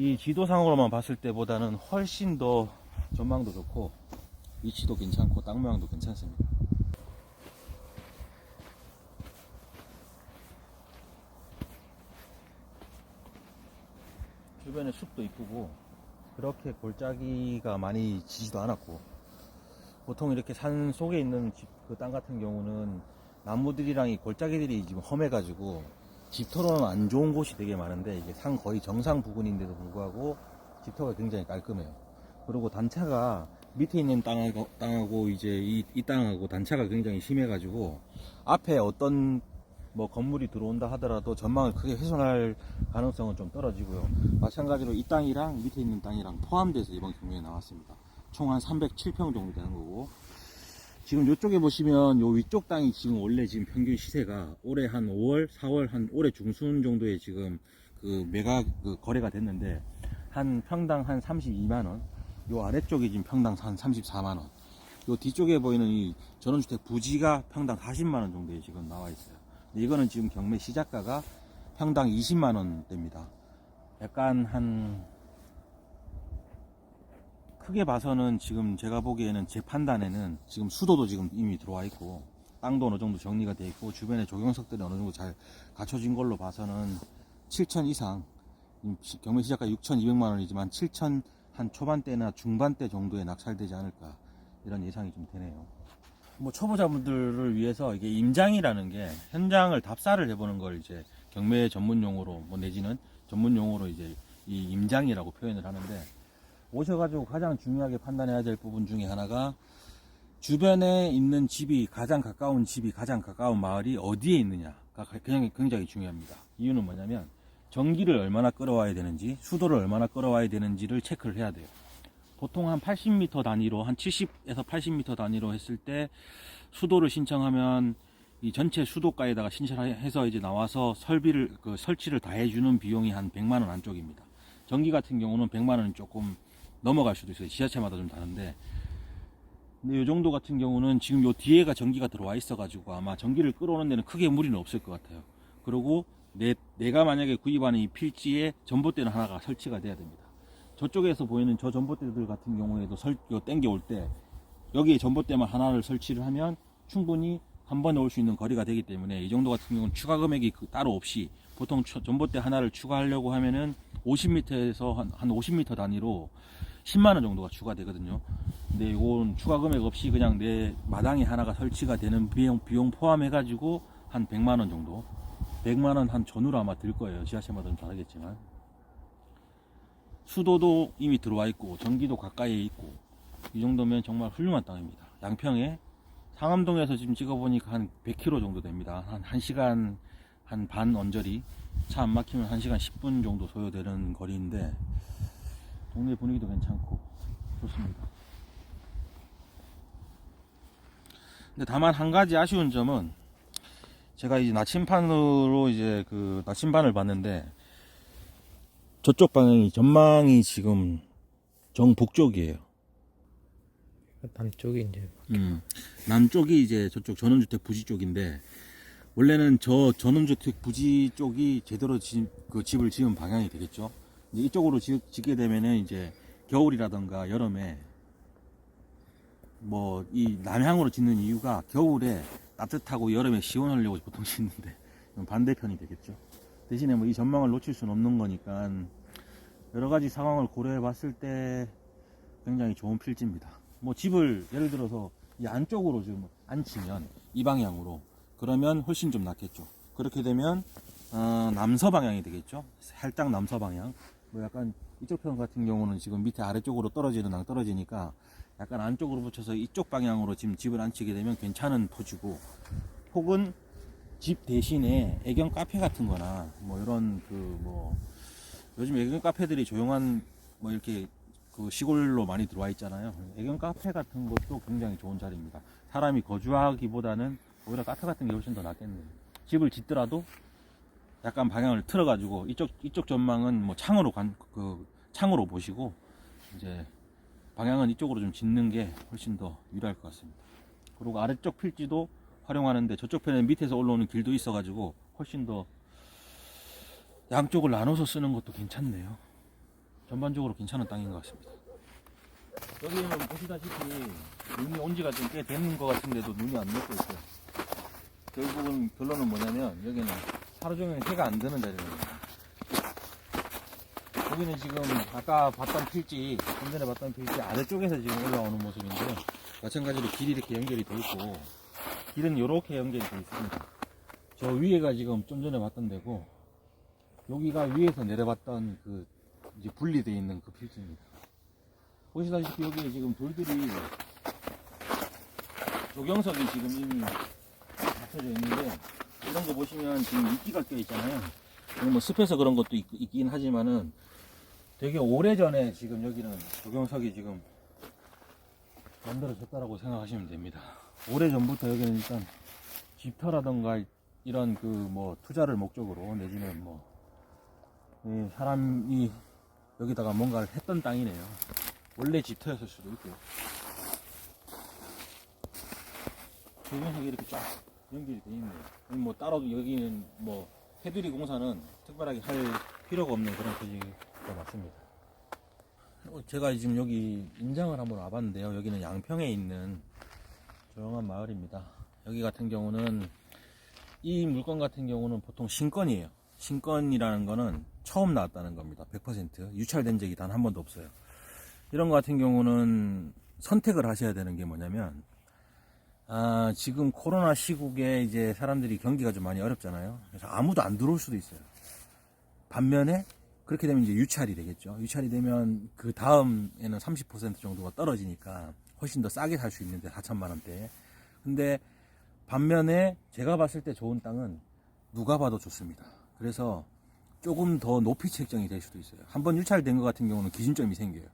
이 지도상으로만 봤을 때보다는 훨씬 더 전망도 좋고 위치도 괜찮고 땅 모양도 괜찮습니다. 주변에 숲도 이쁘고 그렇게 골짜기가 많이 지지도 않았고, 보통 이렇게 산 속에 있는 그 땅 같은 경우는 나무들이랑 이 골짜기들이 지금 험해가지고 집터로는 안 좋은 곳이 되게 많은데, 이게 산 거의 정상 부근인데도 불구하고 집터가 굉장히 깔끔해요. 그리고 단차가 밑에 있는 땅하고 이제 이 땅하고 단차가 굉장히 심해가지고 앞에 어떤 뭐 건물이 들어온다 하더라도 전망을 크게 훼손할 가능성은 좀 떨어지고요. 마찬가지로 이 땅이랑 밑에 있는 땅이랑 포함돼서 이번 경매에 나왔습니다. 총 한 307평 정도 되는 거고, 지금 이쪽에 보시면 요 위쪽 땅이 지금 원래 지금 평균 시세가 올해 한 5월, 4월 한 올해 중순 정도에 지금 그 매각 거래가 됐는데 한 평당 한 32만원, 요 아래쪽이 지금 평당 한 34만원, 요 뒤쪽에 보이는 이 전원주택 부지가 평당 40만원 정도에 지금 나와 있어요. 이거는 지금 경매 시작가가 평당 20만원대입니다. 약간 한 크게 봐서는 지금 제가 보기에는 제 판단에는 지금 수도도 지금 이미 들어와 있고 땅도 어느 정도 정리가 되어 있고 주변에 조경석들이 어느 정도 잘 갖춰진 걸로 봐서는 7천 이상, 경매 시작가 6,200만원이지만 7천 한 초반대나 중반대 정도에 낙찰되지 않을까, 이런 예상이 좀 되네요. 뭐 초보자분들을 위해서 이게 임장이라는 게 현장을 답사를 해보는 걸 이제 경매 전문 용어로 뭐 내지는 전문 용어로 이제 이 임장이라고 표현을 하는데, 오셔가지고 가장 중요하게 판단해야 될 부분 중에 하나가 주변에 있는 집이 가장 가까운 마을이 어디에 있느냐가 굉장히 중요합니다. 이유는 뭐냐면 전기를 얼마나 끌어와야 되는지, 수도를 얼마나 끌어와야 되는지를 체크를 해야 돼요. 보통 한 80m 단위로, 한 70에서 80m 단위로 했을 때 수도를 신청하면 이 전체 수도가에다가 신청해서 이제 나와서 설치를 다 해주는 비용이 한 100만원 안쪽입니다. 전기 같은 경우는 100만원이 조금 넘어갈 수도 있어요. 지자체마다 좀 다른데, 근데 이 정도 같은 경우는 지금 요 뒤에가 전기가 들어와 있어가지고 아마 전기를 끌어오는 데는 크게 무리는 없을 것 같아요. 그리고 내가 만약에 구입하는 이 필지에 전봇대는 하나가 설치가 돼야 됩니다. 저쪽에서 보이는 저 전봇대들 같은 경우에도 땡겨올 때 여기에 전봇대만 하나를 설치를 하면 충분히 한 번에 올 수 있는 거리가 되기 때문에 이 정도 같은 경우는 추가 금액이 따로 없이, 보통 전봇대 하나를 추가하려고 하면은 50m에서 한 50m 단위로 10만원 정도가 추가되거든요. 근데 이건 추가 금액 없이 그냥 내 마당에 하나가 설치가 되는 비용 포함해가지고 한 100만원 정도, 100만원 한 전후로 아마 들 거예요. 지하철마다 좀 다르겠지만. 수도도 이미 들어와 있고 전기도 가까이에 있고, 이 정도면 정말 훌륭한 땅입니다. 양평에 상암동에서 지금 찍어보니까 한 100km 정도 됩니다. 한 1시간 한 반 언저리, 차 안 막히면 1시간 10분 정도 소요되는 거리인데 동네 분위기도 괜찮고 좋습니다. 근데 다만 한 가지 아쉬운 점은, 제가 이제 나침판으로 이제 그 나침반을 봤는데 저쪽 방향이 전망이 지금 정북쪽이에요. 남쪽이 이제 남쪽이 이제 저쪽 전원주택 부지 쪽인데, 원래는 저 전원주택 부지 쪽이 제대로 집을 지은 방향이 되겠죠. 이제 이쪽으로 짓게 되면은 이제 겨울이라던가 여름에 뭐 이 남향으로 짓는 이유가 겨울에 따뜻하고 여름에 시원하려고 보통 짓는데 반대편이 되겠죠. 대신에 뭐 이 전망을 놓칠 수는 없는 거니까 여러 가지 상황을 고려해 봤을 때 굉장히 좋은 필지입니다. 뭐 집을 예를 들어서 이 안쪽으로 지금 앉히면 이 방향으로, 그러면 훨씬 좀 낫겠죠. 그렇게 되면 남서 방향이 되겠죠. 살짝 남서 방향. 뭐 약간 이쪽 편 같은 경우는 지금 밑에 아래쪽으로 떨어지니까 약간 안쪽으로 붙여서 이쪽 방향으로 지금 집을 앉히게 되면 괜찮은 토지고, 혹은 집 대신에 애견 카페 같은 거나 뭐 이런 요즘 애견 카페들이 조용한 뭐 이렇게 그 시골로 많이 들어와 있잖아요. 애견 카페 같은 것도 굉장히 좋은 자리입니다. 사람이 거주하기보다는 오히려 카페 같은 게 훨씬 더 낫겠네요. 집을 짓더라도 약간 방향을 틀어 가지고 이쪽 전망은 뭐 창으로 보시고 이제 방향은 이쪽으로 좀 짓는 게 훨씬 더 유리할 것 같습니다. 그리고 아래쪽 필지도 활용하는데 저쪽 편에 밑에서 올라오는 길도 있어 가지고 훨씬 더 양쪽을 나눠서 쓰는 것도 괜찮네요. 전반적으로 괜찮은 땅인 것 같습니다. 여기는 보시다시피 눈이 온 지가 좀 꽤 되는 것 같은데도 눈이 안 녹고 있어요. 결국은 결론은 뭐냐면 여기는 하루 종일 해가 안 드는 자리입니다. 여기는 지금 아까 봤던 필지, 좀 전에 봤던 필지 아래쪽에서 지금 올라오는 모습인데요. 마찬가지로 길이 이렇게 연결이 되어 있고, 길은 이렇게 연결이 되어 있습니다. 저 위에가 지금 좀 전에 봤던 데고, 여기가 위에서 내려봤던 그 이제 분리되어 있는 그 필지입니다. 보시다시피 여기에 지금 돌들이 조경석이 지금 이미 갖춰져 있는데, 이런 거 보시면 지금 이끼가 껴 있잖아요. 뭐 습해서 그런 것도 있긴 하지만은 되게 오래전에 지금 여기는 조경석이 지금 만들어졌다라고 생각하시면 됩니다. 오래전부터 여기는 일단 집터라던가 이런 그 뭐 투자를 목적으로 내지는 뭐 사람이 여기다가 뭔가를 했던 땅이네요. 원래 집터였을 수도 있고요. 조경석이 이렇게 쫙 연결이 되어 있네요. 뭐 따로 여기는 뭐 해두리 공사는 특별하게 할 필요가 없는 그런 토지가 맞습니다. 제가 지금 여기 인장을 한번 와봤는데요. 여기는 양평에 있는 조용한 마을입니다. 여기 같은 경우는 이 물건 같은 경우는 보통 신건이에요. 신건이라는 거는 처음 나왔다는 겁니다. 100% 유찰된 적이 단 한 번도 없어요. 이런 거 같은 경우는 선택을 하셔야 되는 게 뭐냐면, 지금 코로나 시국에 이제 사람들이 경기가 좀 많이 어렵잖아요. 그래서 아무도 안 들어올 수도 있어요. 반면에 그렇게 되면 이제 유찰이 되겠죠. 유찰이 되면 그 다음에는 30% 정도가 떨어지니까 훨씬 더 싸게 살 수 있는데 4천만 원대. 근데 반면에 제가 봤을 때 좋은 땅은 누가 봐도 좋습니다. 그래서 조금 더 높이 책정이 될 수도 있어요. 한번 유찰된 것 같은 경우는 기준점이 생겨요.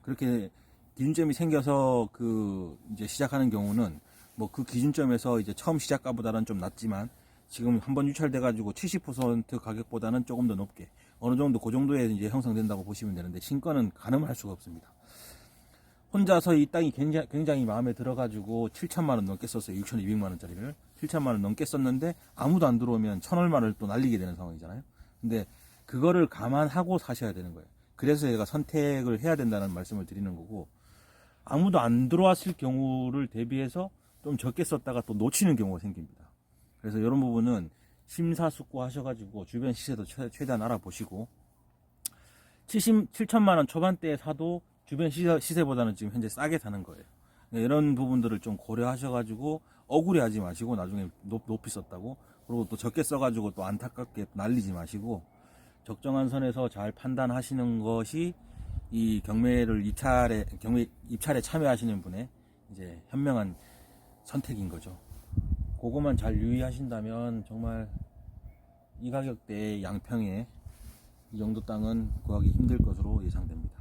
그렇게 기준점이 생겨서 그 이제 시작하는 경우는 뭐 그 기준점에서 이제 처음 시작가보다는 좀 낮지만 지금 한번 유찰돼 가지고 70% 가격보다는 조금 더 높게 어느 정도 그 정도에 이제 형성된다고 보시면 되는데, 신건은 가늠할 수가 없습니다. 혼자서 이 땅이 굉장히 마음에 들어 가지고 7천만 원 넘게 썼어요. 6,200만 원짜리를 7천만 원 넘게 썼는데 아무도 안 들어오면 1,000얼마를 또 날리게 되는 상황이잖아요. 근데 그거를 감안하고 사셔야 되는 거예요. 그래서 제가 선택을 해야 된다는 말씀을 드리는 거고, 아무도 안 들어왔을 경우를 대비해서 좀 적게 썼다가 또 놓치는 경우가 생깁니다. 그래서 이런 부분은 심사숙고 하셔가지고 주변 시세도 최대한 알아보시고, 7천만 원 초반대에 사도 주변 시세보다는 지금 현재 싸게 사는 거예요. 이런 부분들을 좀 고려하셔가지고 억울해하지 마시고, 나중에 높이 썼다고 그리고 또 적게 써가지고 또 안타깝게 날리지 마시고, 적정한 선에서 잘 판단하시는 것이 이 경매 입찰에 참여하시는 분의 이제 현명한 선택인 거죠. 그거만 잘 유의하신다면 정말 이 가격대의 양평에 이 정도 땅은 구하기 힘들 것으로 예상됩니다.